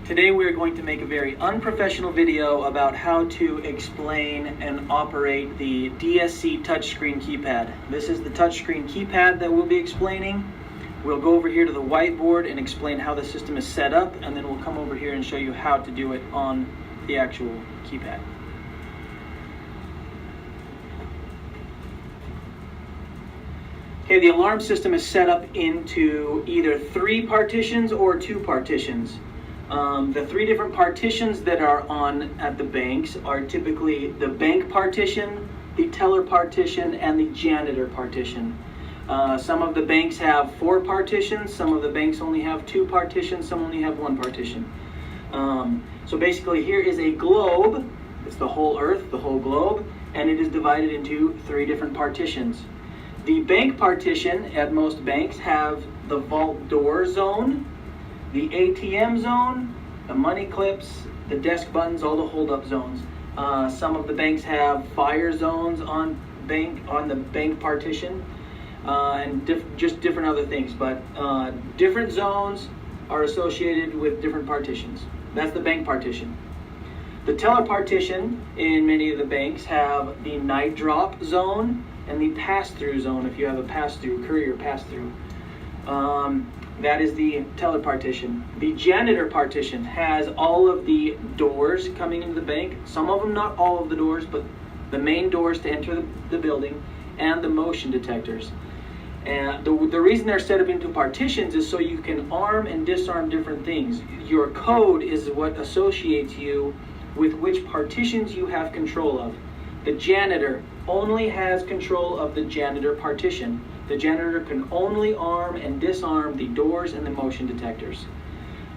Today we are going to make a very unprofessional video about how to explain and operate the DSC touchscreen keypad. This is the touchscreen keypad that we'll be explaining. We'll go over here to the whiteboard and explain how the system is set up, and then we'll come over here and show you how to do it on the actual keypad. Okay, the alarm system is set up into either 3 partitions or 2 partitions. The 3 different partitions that are on at the banks are typically the bank partition, the teller partition, and the janitor partition. Some of the banks have 4 partitions, some of the banks only have 2 partitions, some only have 1 partition. So basically here is a globe. It's the whole earth, the whole globe, and it is divided into 3 different partitions. The bank partition at most banks have the vault door zone, the ATM zone, the money clips, the desk buttons, all the hold-up zones. Some of the banks have fire zones on the bank partition, and just different other things. But different zones are associated with different partitions. That's the bank partition. The teller partition in many of the banks have the night drop zone and the pass-through zone. If you have a pass-through, courier pass-through. That is the teller partition. The janitor partition has all of the doors coming into the bank. Some of them, not all of the doors, but the main doors to enter the building, and the motion detectors. And the reason they're set up into partitions is so you can arm and disarm different things. Your code is what associates you with which partitions you have control of. The janitor only has control of the janitor partition. The janitor can only arm and disarm the doors and the motion detectors.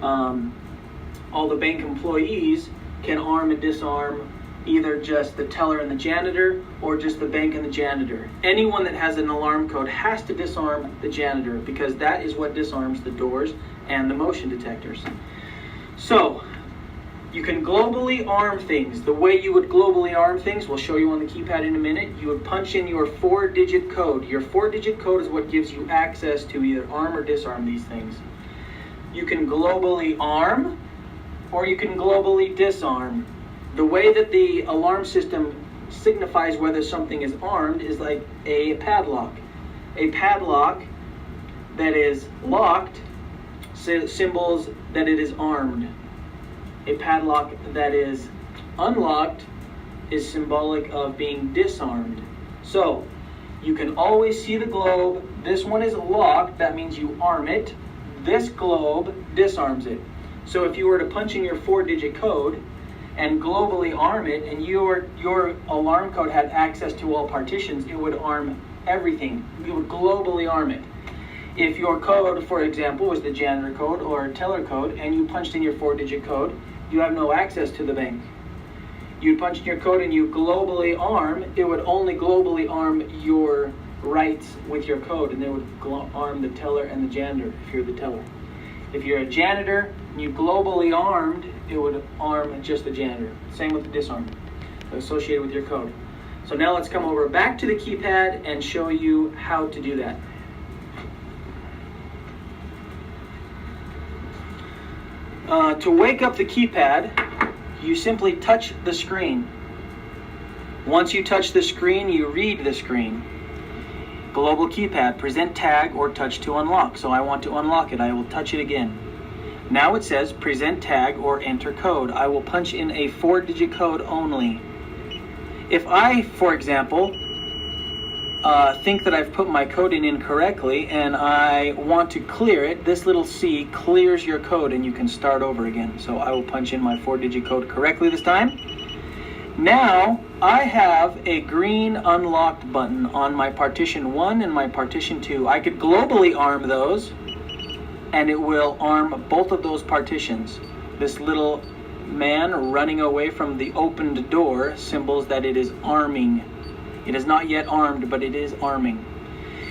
All the bank employees can arm and disarm either just the teller and the janitor or just the bank and the janitor. Anyone that has an alarm code has to disarm the janitor because that is what disarms the doors and the motion detectors. So, you can globally arm things. The way you would globally arm things, we'll show you on the keypad in a minute. You would punch in your 4-digit code. Your 4-digit code is what gives you access to either arm or disarm these things. You can globally arm, or you can globally disarm. The way that the alarm system signifies whether something is armed is like a padlock. A padlock that is locked symbols that it is armed. A padlock that is unlocked is symbolic of being disarmed. So, you can always see the globe. This one is locked, that means you arm it. This globe disarms it. So if you were to punch in your 4-digit code and globally arm it, and your alarm code had access to all partitions, it would arm everything. You would globally arm it. If your code, for example, was the janitor code or teller code, and you punched in your 4-digit code, you have no access to the bank. You'd punch in your code and you globally arm, it would only globally arm your rights with your code, and they would arm the teller and the janitor if you're the teller. If you're a janitor and you globally armed, it would arm just the janitor. Same with the disarm, associated with your code. So now let's come over back to the keypad and show you how to do that. To wake up the keypad, you simply touch the screen. Once you touch the screen, you read the screen. Global keypad, present tag or touch to unlock. So I want to unlock it. I will touch it again. Now it says present tag or enter code. I will punch in a 4-digit code only. If I, for example, think that I've put my code in incorrectly and I want to clear it, this little C clears your code and you can start over again. So I will punch in my 4-digit code correctly this time. Now I have a green unlocked button on my partition 1 and my partition 2. I could globally arm those and it will arm both of those partitions. This little man running away from the opened door symbols that it is arming. It is not yet armed, but it is arming.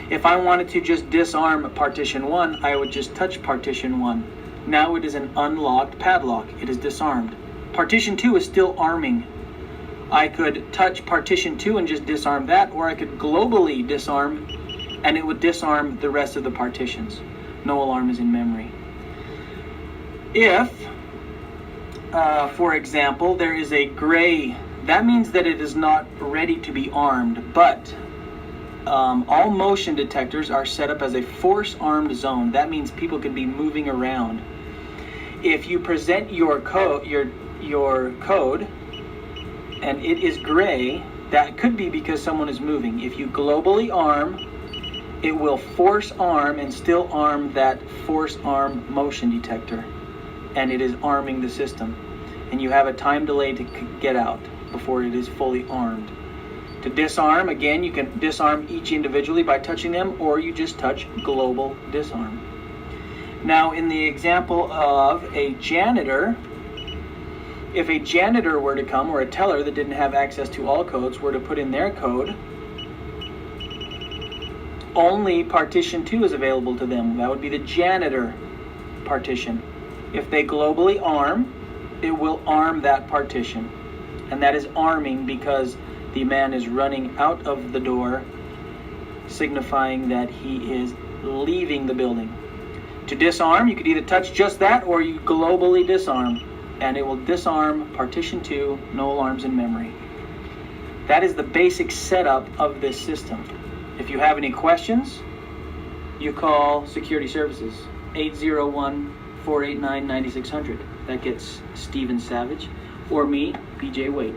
If I wanted to just disarm partition 1, I would just touch partition 1. Now it is an unlocked padlock. It is disarmed. Partition 2 is still arming. I could touch partition 2 and just disarm that, or I could globally disarm and it would disarm the rest of the partitions. No alarm is in memory. If for example, there is a gray. That means that it is not ready to be armed, but all motion detectors are set up as a force armed zone. That means people can be moving around. If you present your code, your code, and it is gray, that could be because someone is moving. If you globally arm, it will force arm and still arm that force arm motion detector, and it is arming the system. And you have a time delay to get out before it is fully armed. To disarm, again, you can disarm each individually by touching them, or you just touch global disarm. Now, in the example of a janitor, if a janitor were to come, or a teller that didn't have access to all codes were to put in their code, only partition 2 is available to them. That would be the janitor partition. If they globally arm, it will arm that partition. And that is arming because the man is running out of the door, signifying that he is leaving the building. To disarm, you could either touch just that, or you globally disarm, and it will disarm partition 2, no alarms in memory. That is the basic setup of this system. If you have any questions, you call Security Services, 801-489-9600. That gets Steven Savage, or me, PJ Wade.